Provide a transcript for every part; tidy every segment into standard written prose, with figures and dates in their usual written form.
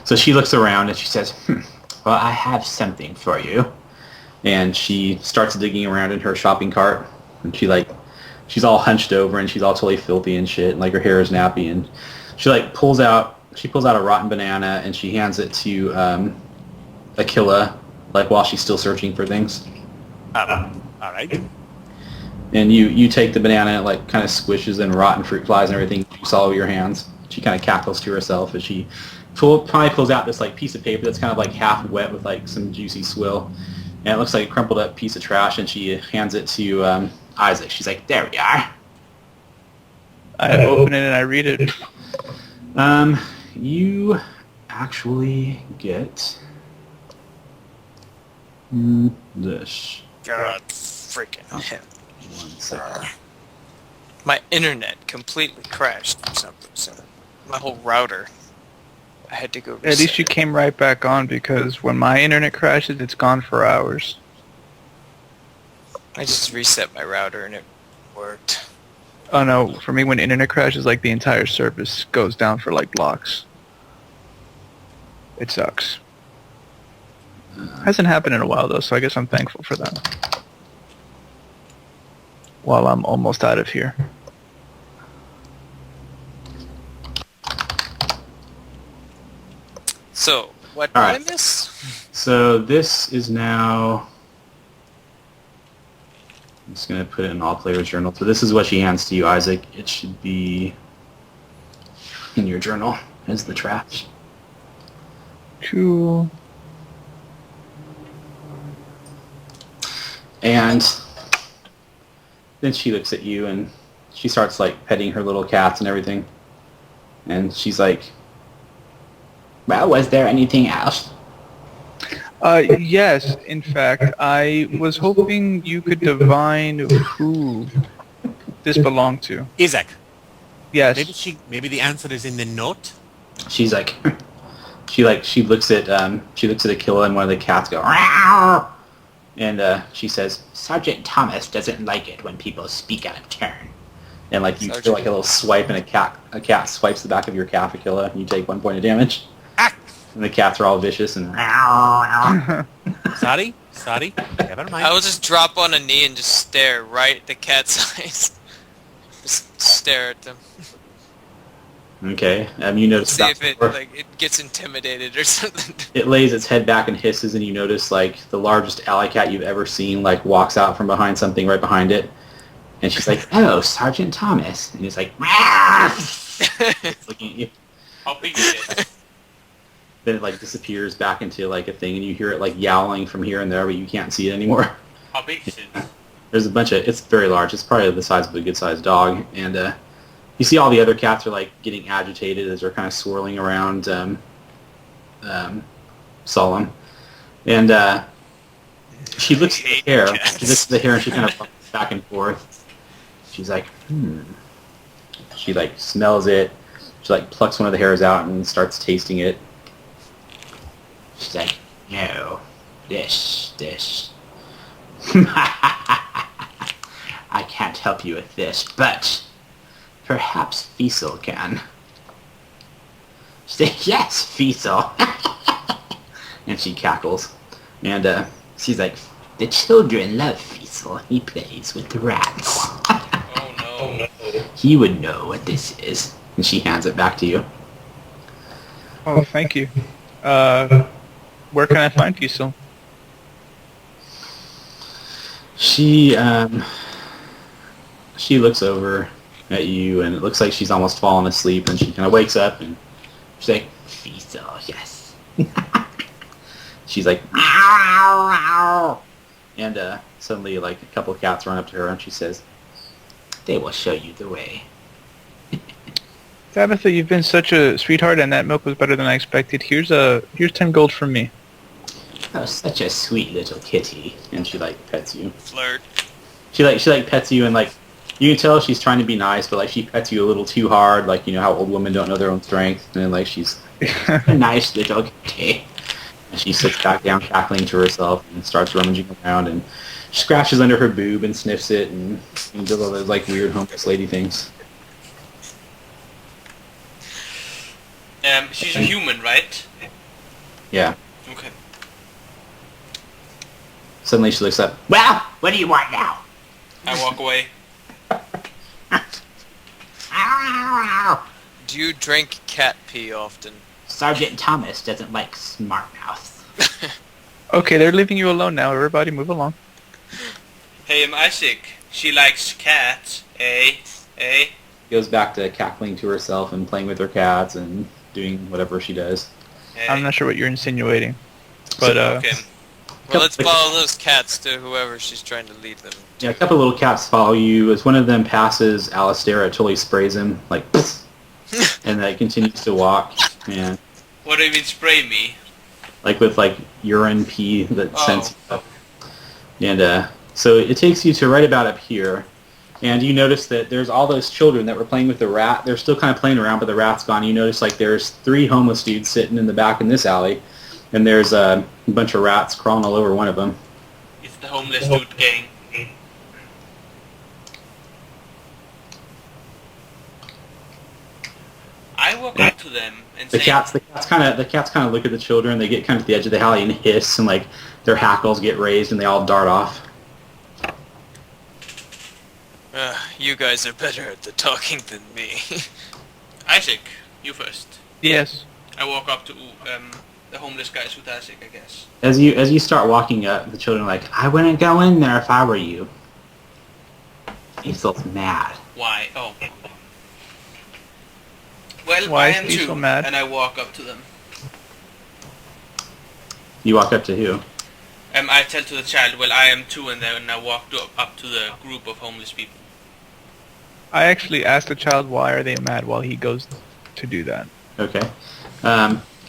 So she looks around and she says, well, I have something for you. And she starts digging around in her shopping cart. And she's all hunched over and she's all totally filthy and shit. And like her hair is nappy. And she pulls out a rotten banana and she hands it to Aquila, while she's still searching for things. All right. And you take the banana and it kind of squishes and rotten fruit flies and everything juice all over your hands. She kind of cackles to herself as she probably pulls out this piece of paper that's kind of half wet with some juicy swill. And it looks like a crumpled up piece of trash, and she hands it to Isaac. She's like, there we are. I open it and I read it. You actually get this. God freaking hell. 1 second. My internet completely crashed or something, so my whole router, I had to go reset At least you it. came right back on, because when my internet crashes, it's gone for hours. I just reset my router and it worked. Oh no, for me when internet crashes, the entire service goes down for blocks. It sucks. Hasn't happened in a while though, so I guess I'm thankful for that. While I'm almost out of here. So, what did All I right. miss? So this is now... I'm just going to put it in all players' journal. So this is what she hands to you, Isaac. It should be in your journal as the trash. Cool. And then she looks at you and she starts petting her little cats and everything. And she's like, well, was there anything else? Yes, in fact, I was hoping you could divine who this belonged to. Isaac. Yes. Maybe the answer is in the note. She's like, she looks at Aquila and one of the cats go, "Meow." And she says, Sergeant Thomas doesn't like it when people speak out of turn. And you feel a little swipe, and a cat swipes the back of your calf, Aquila, and you take 1 point of damage. Ah! And the cats are all vicious and Sorry. Never mind. I will just drop on a knee and just stare right at the cat's eyes. Just stare at them. Okay. You notice See if it before. it gets intimidated or something. It lays its head back and hisses, and you notice the largest alley cat you've ever seen walks out from behind something right behind it, and she's like, "Oh, Sergeant Thomas," and he's like, it's looking at you. How big is it? Then it disappears back into a thing, and you hear it yowling from here and there, but you can't see it anymore. How big is it? There's a bunch of. It's very large. It's probably the size of a good-sized dog, and you see all the other cats are getting agitated as they're kind of swirling around Solemn, and she looks at the hair. She looks at the hair and she kind of bumps back and forth. She's like, She smells it. She plucks one of the hairs out and starts tasting it. She's like, no, this. I can't help you with this, but perhaps Fiesel can. She's like, yes, Fiesel. And she cackles. And she's like, the children love Fiesel. He plays with the rats. Oh no. He would know what this is. And she hands it back to you. Oh, thank you. Where can I find Fiesel? She looks over at you, and it looks like she's almost fallen asleep, and she kind of wakes up, and she's like, Fiesel, yes. She's like, meow, meow. And suddenly, a couple of cats run up to her, and she says, they will show you the way. Tabitha, you've been such a sweetheart, and that milk was better than I expected. Here's 10 gold from me. Oh, such a sweet little kitty. And she pets you. Flirt. She pets you, and you can tell she's trying to be nice, but she pets you a little too hard, how old women don't know their own strength. And then she's a nice little kitty. And she sits back down, cackling to herself, and starts rummaging around, and scratches under her boob and sniffs it, and does all those weird homeless lady things. She's a human, right? Yeah. Okay. Suddenly she looks up. Well, what do you want now? I walk away. Do you drink cat pee often? Sergeant Thomas doesn't like smart mouth. Okay, they're leaving you alone now. Everybody move along. Hey, I'm Isaac. She likes cats. Eh? Goes back to cackling to herself and playing with her cats and doing whatever she does. Hey. I'm not sure what you're insinuating. But, Okay. Well, let's follow those cats to whoever she's trying to lead them. Yeah, a couple little cats follow you. As one of them passes Alistair, it totally sprays him, like, and that continues to walk. And What do you mean spray me? like with like urine, pee that Oh. sends you up. And so it takes you to right about up here. And you notice that there's all those children that were playing with the rat. They're still kind of playing around, but the rat's gone. You notice like there's 3 homeless dudes sitting in the back in this alley. And there's a bunch of rats crawling all over one of them. It's the homeless dude gang. I walk up to them and The say, cats kind of look at the children. They get kind of to the edge of the alley and hiss, and like their hackles get raised, and they all dart off. you guys are better at the talking than me. Isaac, you first. yes. I walk up to the homeless guys with Isaac, I guess. As you start walking up, the children are like, "I wouldn't go in there if I were you." Cecil's mad. Why? Oh. Well, Why I is am Cecil too, mad? and I walk up to them. You walk up to who? I tell to the child, well, I am too, and then I walk up to the group of homeless people. I actually asked the child why are they mad while he goes to do that. Okay.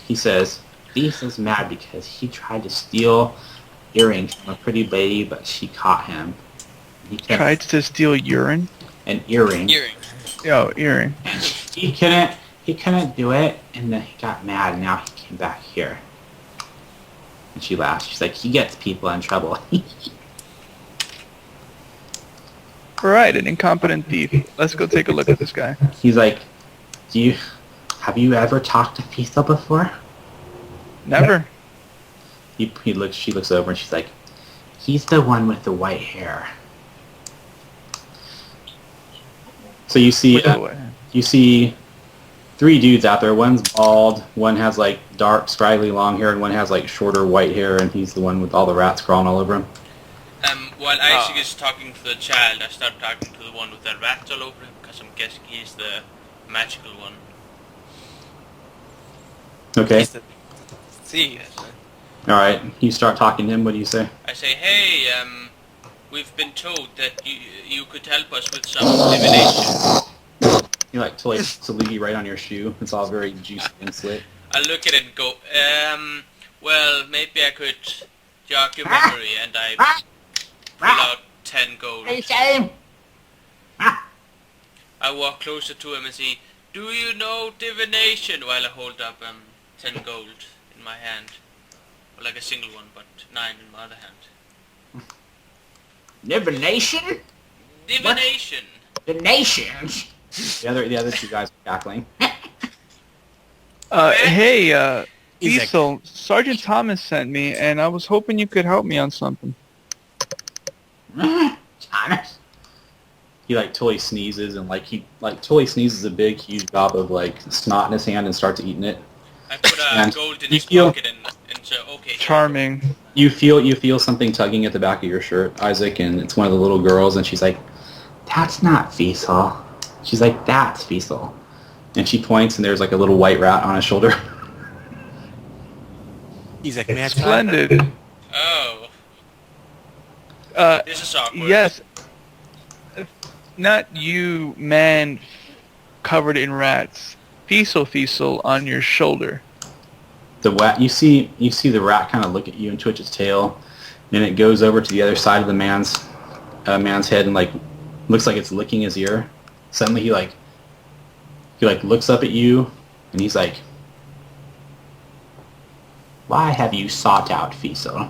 He says, Cecil's mad because he tried to steal earrings from a pretty lady, but she caught him. He kept Tried to steal urine? an earring. Earring. Yo, earring. He couldn't do it, and then he got mad, and now he came back here. And she laughs. She's like, he gets people in trouble. Alright, an incompetent thief. Let's go take a look at this guy. He's like, have you ever talked to Cecil before? Never. She looks over, and she's like, he's the one with the white hair. So you see, By the way. you see 3 dudes out there. One's bald, one has like dark, scraggly long hair, and one has like shorter white hair, and he's the one with all the rats crawling all over him. While Isaac is talking to the child, I start talking to the one with the rats all over him, because I'm guessing he's the magical one. Okay. He's the thief. Alright. You start talking to him. What do you say? I say, hey, we've been told that you could help us with some divination. You like totally salute right on your shoe. It's all very juicy and slit. I look at it and go, well, maybe I could jog your memory, and I pull out 10 gold. I walk closer to him and say, do you know divination? While I hold up 10 gold in my hand. Or like a single one, but 9 in my other hand. Divination? Divination! The nations? The other 2 guys are cackling. Hey, Isaac. Cecil, Sergeant Thomas sent me, and I was hoping you could help me on something. Thomas? He like totally sneezes, and he totally sneezes a big huge gob of like snot in his hand and starts eating it. I put And gold in you his feel- pocket and so, okay. Charming. You feel something tugging at the back of your shirt, Isaac, and it's one of the little girls, and she's like, "That's not Cecil." She's like, "That's Cecil," and she points, and there's like a little white rat on his shoulder. He's like, man, Splendid. Oh, Uh, this is awkward. yes. Not you, man, covered in rats. Cecil on your shoulder. You see the rat kind of look at you and twitch its tail, and it goes over to the other side of the man's head and like looks like it's licking his ear. Suddenly he looks up at you, and he's like, "Why have you sought out Cecil?"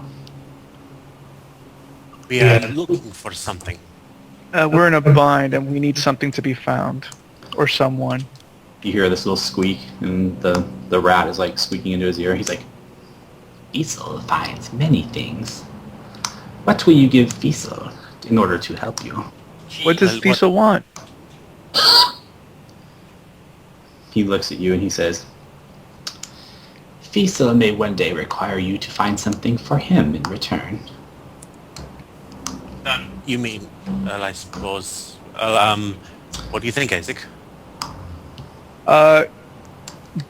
we are looking for something. We're in a bind, and we need something to be found. Or someone. You hear this little squeak, and the rat is like squeaking into his ear. He's like, Fiesel finds many things. What will you give Fiesel in order to help you? What does Fiesel want? He looks at you and he says, Fiesel may one day require you to find something for him in return. Done. You mean, I suppose... what do you think, Isaac?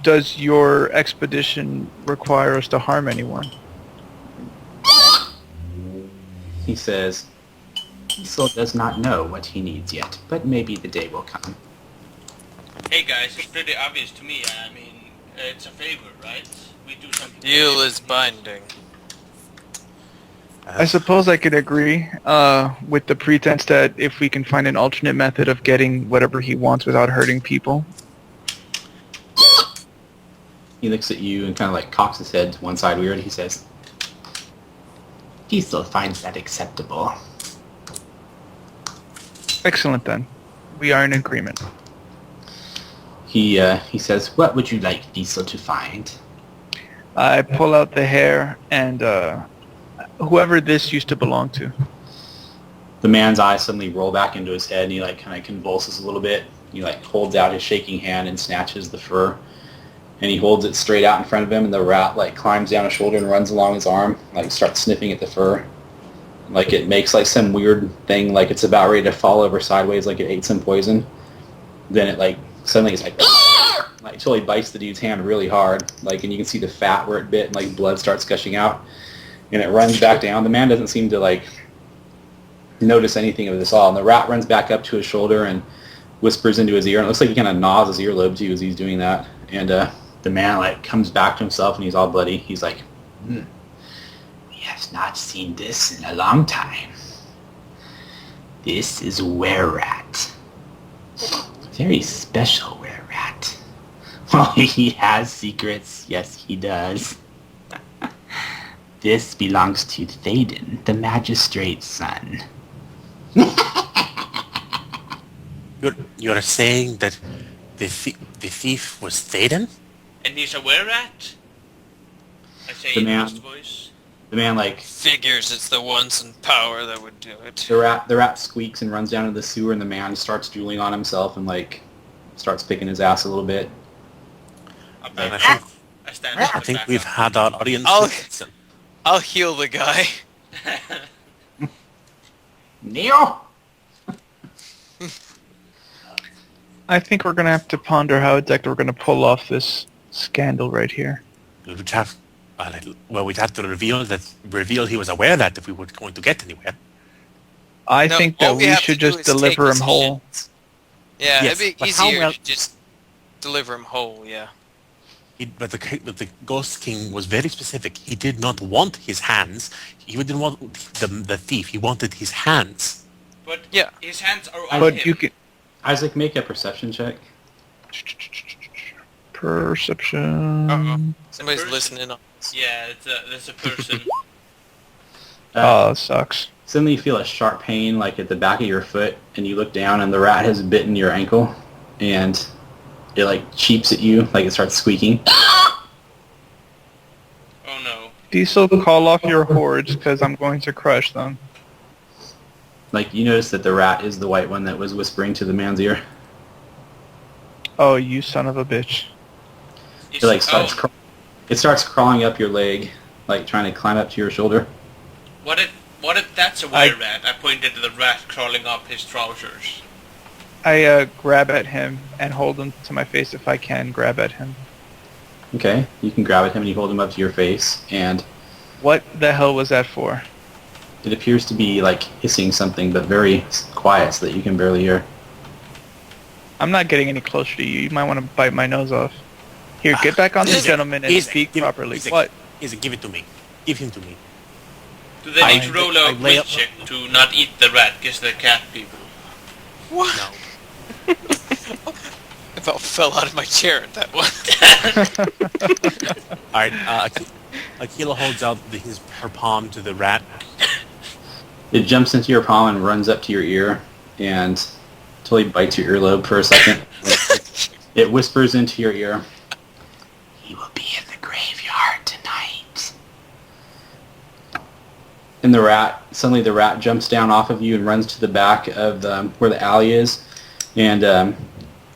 Does your expedition require us to harm anyone? He says, Fiesel does not know what he needs yet, but maybe the day will come. Hey guys, it's pretty obvious to me. I mean, it's a favor, right? We do something. Deal is binding. I suppose I could agree, with the pretense that if we can find an alternate method of getting whatever he wants without hurting people. He looks at you and kind of like cocks his head to one side weird. He says, Fiesel finds that acceptable. Excellent then. We are in agreement. He says, what would you like Fiesel to find? I pull out the hair and whoever this used to belong to. The man's eyes suddenly roll back into his head and he like kind of convulses a little bit. He like holds out his shaking hand and snatches the fur. And he holds it straight out in front of him, and the rat like climbs down his shoulder and runs along his arm, like starts sniffing at the fur. Like it makes like some weird thing, like it's about ready to fall over sideways, like it ate some poison. Then it like suddenly it's like totally bites the dude's hand really hard, like, and you can see the fat where it bit, and like blood starts gushing out. And it runs back down. The man doesn't seem to like notice anything of this all, and the rat runs back up to his shoulder and whispers into his ear, and it looks like he kind of gnaws his earlobe too as he's doing that. And the man like comes back to himself and he's all bloody. He's like, we have not seen this in a long time. This is were-rat. Very special were-rat. Well, he has secrets. Yes, he does. This belongs to Thaden, the magistrate's son. You're saying that the thief was Thaden? And he's a were-rat? I say The in man- most voice. The man like Figures it's the ones in power that would do it. the rat squeaks and runs down to the sewer, and the man starts drooling on himself and like starts picking his ass a little bit. I stand up I and think back we've up. had our audience. Listen. I'll heal the guy. Neil. I think we're gonna have to ponder how exactly we're gonna pull off this scandal right here. We'd have, we'd have to reveal he was aware that if we were going to get anywhere. I No, think all that we have should to do just is take deliver him his whole. shit. Yeah, Yes, it'd be but how easier well- to just deliver him whole, yeah. But the Ghost King was very specific. He did not want his hands. He didn't want the thief. He wanted his hands. But Yeah. his hands are on But him. you can Isaac, make a perception check. perception. Uh-oh. Somebody's person. listening. Yeah, there's a person. Oh, that sucks. Suddenly you feel a sharp pain like at the back of your foot, and you look down and the rat has bitten your ankle, and it like cheeps at you, like it starts squeaking. Oh no. Diesel, call off your hordes because I'm going to crush them. Like you notice that the rat is the white one that was whispering to the man's ear. Oh, you son of a bitch. It like starts Oh, it starts crawling up your leg, like trying to climb up to your shoulder. what if that's a I- were-rat? I pointed to the rat crawling up his trousers. I grab at him and hold him to my face if I can grab at him. Okay, you can grab at him and you hold him up to your face, and What the hell was that for? it appears to be like hissing something, but very quiet so that you can barely hear. I'm not getting any closer to you. You might want to bite my nose off. Here, get back on this Isaac, gentleman and Isaac, speak give- properly. Isaac, What? Isaac, give it to me. Give him to me. Do they need to roll I a lay will up- check to not eat the rat because they're cat people? What? No. I about fell out of my chair at that one. All right. Akila holds out her palm to the rat. It jumps into your palm and runs up to your ear, and totally bites your earlobe for a second. It whispers into your ear, "He will be in the graveyard tonight." and suddenly the rat jumps down off of you and runs to the back of where the alley is, and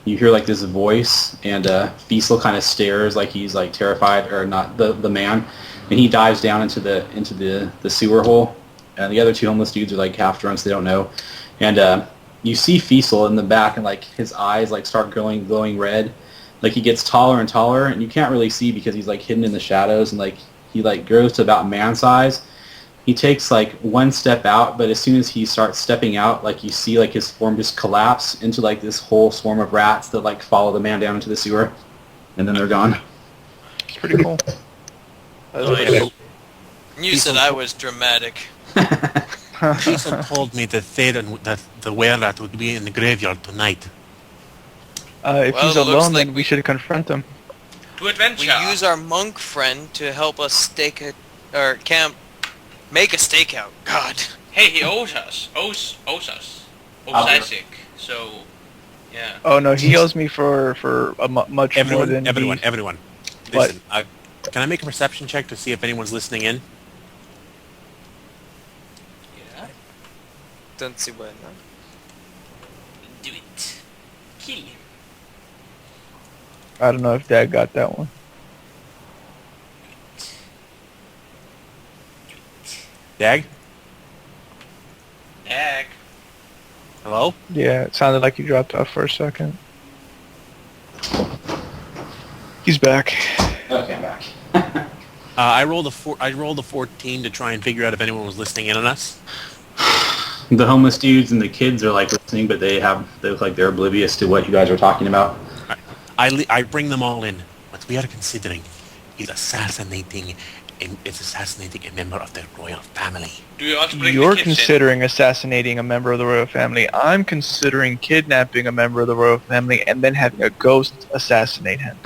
you hear like this voice, and Feasel kind of stares like he's like terrified, or not the man, and he dives down into the sewer hole, and the other two homeless dudes are like half drunk, so they don't know, and you see Feasel in the back, and like his eyes like start glowing red, like he gets taller and taller, and you can't really see because he's like hidden in the shadows, and like he like grows to about man size. He takes like one step out, but as soon as he starts stepping out, like you see like his form just collapse into like this whole swarm of rats that like follow the man down into the sewer, and then they're gone. It's pretty cool. Nice. You said I was dramatic. Jason told me that the were-rat would be in the graveyard tonight. If Well, he's it looks alone, like then we should confront him. To We adventure. use our monk friend to help us make a stakeout. God. Hey, he owes us. Owes us. Owes Okay. Isaac. So, yeah. Oh no, he owes me for much more than Everyone. What? Listen, can I make a perception check to see if anyone's listening in? Yeah. Don't see what. No? Do it. Kill him. I don't know if Dad got that one. Dag? Egg. Hello? Yeah, it sounded like he dropped off for a second. He's back. Okay, I'm back. I rolled a 14 to try and figure out if anyone was listening in on us. The homeless dudes and the kids are like listening, but they look like they're oblivious to what you guys are talking about. I bring them all in. What we are considering is assassinating a member of the royal family. Do you also bring You're the kids considering assassinating a member of the royal family. I'm considering kidnapping a member of the royal family and then having a ghost assassinate him.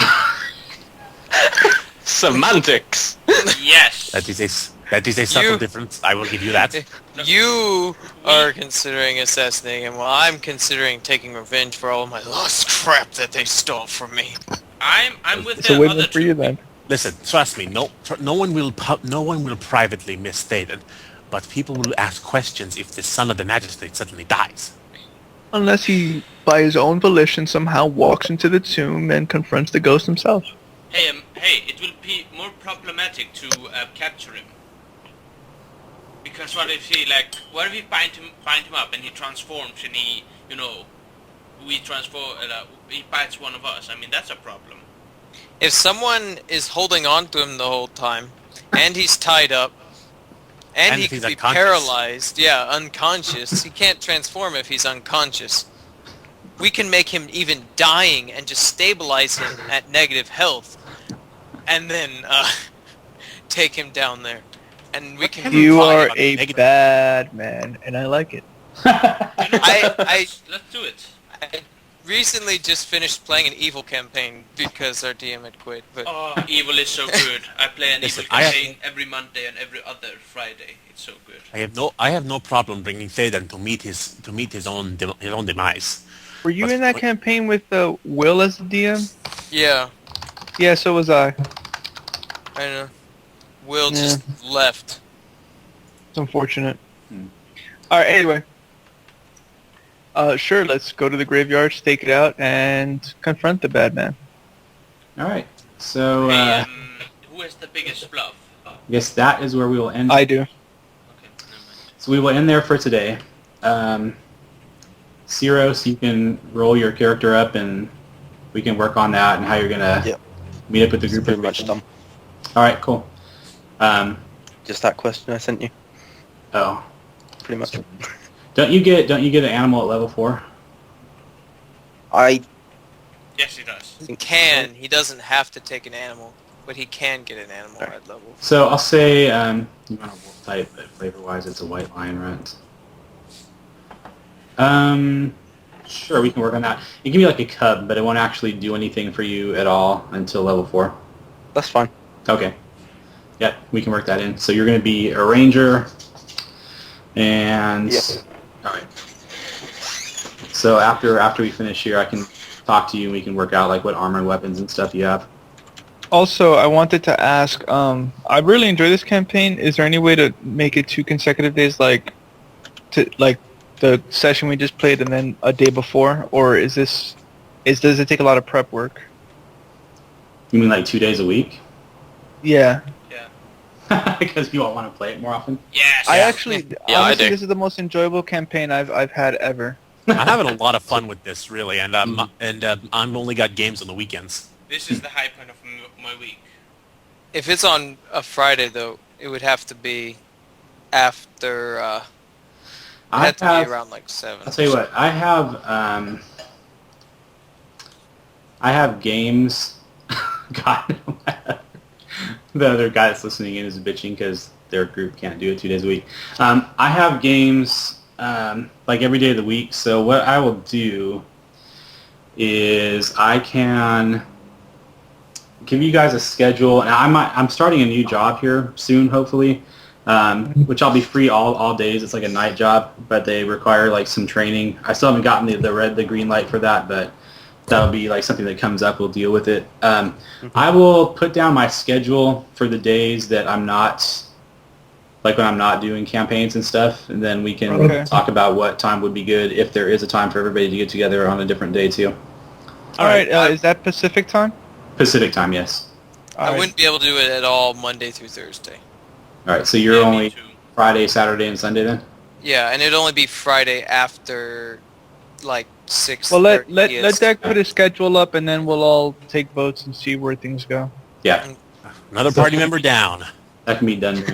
Semantics. in? Yes. That is a subtle You- difference. I will give you that. You are considering assassinating him, while I'm considering taking revenge for all of my lost crap that they stole from me. I'm with It's the a win-win other for two. you then. Listen, trust me. No one will privately misstate it, but people will ask questions if the son of the magistrate suddenly dies. Unless he, by his own volition, somehow walks into the tomb and confronts the ghost himself. Hey, it will be more problematic to capture him. Because what if he bind him up and he transforms and he bites one of us? I mean, that's a problem. If someone is holding on to him the whole time, and he's tied up, and And he if he's could be unconscious. paralyzed, unconscious, he can't transform if he's unconscious. We can make him even dying and just stabilize him at negative health, and then take him down there. And we can... You find- are about a negative? bad man, and I like it. Let's do it. I recently just finished playing an evil campaign because our DM had quit, but... Oh, evil is so good. I play an Listen, evil I have- campaign every Monday and every other Friday. It's so good. I have no problem bringing Thaden to meet his own demise. Were you But in that what- campaign with Will as the DM? Yeah, Yeah, so was I. I know. Will Yeah. just left. It's unfortunate. Alright, anyway. Sure, let's go to the graveyard, stake it out, and confront the bad man. All right. So Hey, who has the biggest bluff? I guess that is where we will end. I do. Okay, never mind. So we will end there for today. Ciros, you can roll your character up, and we can work on that and how you're gonna Yep. meet up with the It's group. pretty much done. All right, cool. Just that question I sent you. Oh, Pretty much. don't you get an animal at level 4? I Yes, he does. He can. He doesn't have to take an animal, but he can get an animal Alright. at level. So I'll say you want a wolf type, but flavor-wise, it's a white lion runt. Sure, we can work on that. It can be like a cub, but it won't actually do anything for you at all until level 4. That's fine. Okay. Yep, we can work that in. So you're going to be a ranger, and Yes. all right. So after we finish here, I can talk to you, and we can work out like what armor and weapons and stuff you have. Also, I wanted to ask, I really enjoy this campaign. Is there any way to make it 2 consecutive days, like the session we just played and then a day before? Or does it take a lot of prep work? You mean like 2 days a week? Yeah. Yeah. Because you all want to play it more often? Yes. I actually, Yeah, I honestly, do. this is the most enjoyable campaign I've had ever. I'm having a lot of fun with this, really, and I'm only got games on the weekends. This is the high point of my week. If it's on a Friday, though, it would have to be after. It had to be around like 7. I'll tell you what, I have games. God, the other guy that's listening in is bitching because their group can't do it 2 days a week. I have games like every day of the week. So what I will do is I can give you guys a schedule, and I'm starting a new job here soon, hopefully, which I'll be free all days. It's like a night job, but they require like some training. I still haven't gotten the green light for that, but that'll be like something that comes up. We'll deal with it. I will put down my schedule for the days that I'm not, like when I'm not doing campaigns and stuff, and then we can talk about what time would be good if there is a time for everybody to get together on a different day too. All right, is that Pacific time? Pacific time, yes. All I right. wouldn't be able to do it at all Monday through Thursday. All right, so you're Yeah, me only too. Friday, Saturday, and Sunday then? Yeah, and it'd only be Friday after like 6. Well, let Dak put his schedule up, and then we'll all take votes and see where things go. Yeah, Another party member down. that can be done.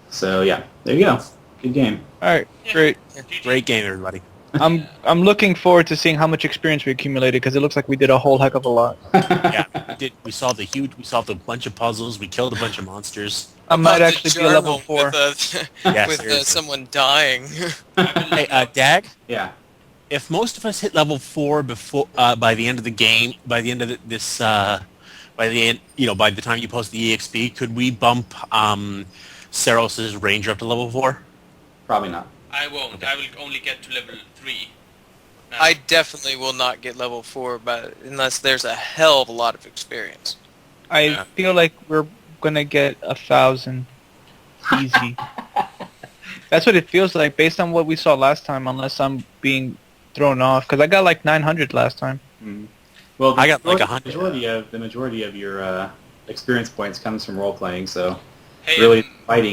So yeah, there you go. Good game. All right, Yeah. great. GG. Great game, everybody. I'm looking forward to seeing how much experience we accumulated because it looks like we did a whole heck of a lot. Yeah, we solved a bunch of puzzles. We killed a bunch of monsters. I might About the actually be a level journal 4. with, Yeah, with seriously. someone dying. Hey, Dag, Yeah. if most of us hit level 4 before by the end of the game, by the end of this, by the time you post the EXP, could we bump Saros's ranger up to level 4? Probably not. I won't. Okay. I will only get to level 3. Now. I definitely will not get level 4, but unless there's a hell of a lot of experience. I Yeah. feel like we're gonna get 1,000 easy. That's what it feels like based on what we saw last time. Unless I'm being thrown off because I got like 900 last time. Well, I got like 100. The majority of your experience points comes from role playing. So Hey, really,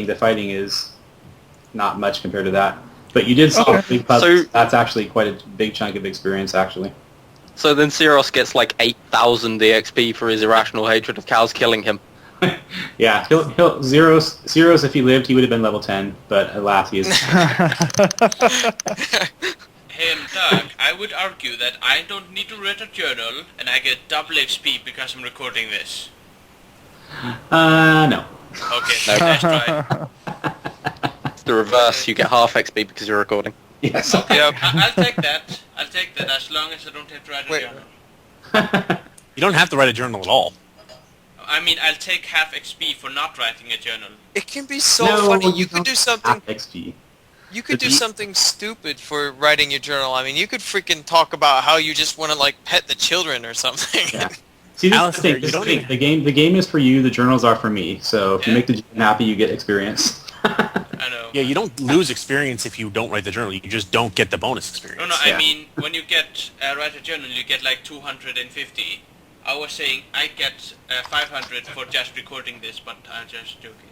the fighting is not much compared to that. But you did solve Okay. big puzzles. So- That's actually quite a big chunk of experience, actually. So then Cyros gets like 8,000 EXP for his irrational hatred of cows killing him. Yeah, he'll zeros if he lived, he would have been level 10. But alas, he is. Doug, I would argue that I don't need to read a journal and I get double XP because I'm recording this. No. Okay, let's try. It's the reverse, you get half XP because you're recording. Yes. Yep. I'll take that. I'll take that as long as I don't have to write a Wait. journal. You don't have to write a journal at all. I mean, I'll take half XP for not writing a journal. It can be so No, funny. You don't could do something. have XP. You could do The- something stupid for writing your journal. I mean, you could freaking talk about how you just want to like pet the children or something. Yeah. See, this is Alistair, the you don't thing. even- The game is for you. The journals are for me. So if you Yeah. make the GM happy, you get experience. I know. Yeah, you don't lose experience if you don't write the journal. You just don't get the bonus experience. No, Yeah. I mean, when you get write a journal, you get like 250. I was saying I get 500 for just recording this, but I'm just joking.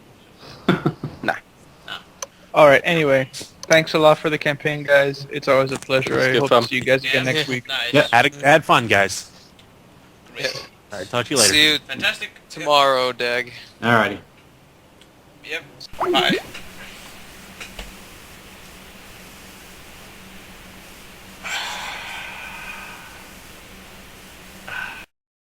Nah. All right. Anyway, thanks a lot for the campaign, guys. It's always a pleasure. It's I good hope fun. to see you guys again Yeah. next week. Nice. Yeah. Had fun, guys. Great. All right, talk to you later. See you Fantastic. tomorrow, Dag. Alrighty. Yep. Bye.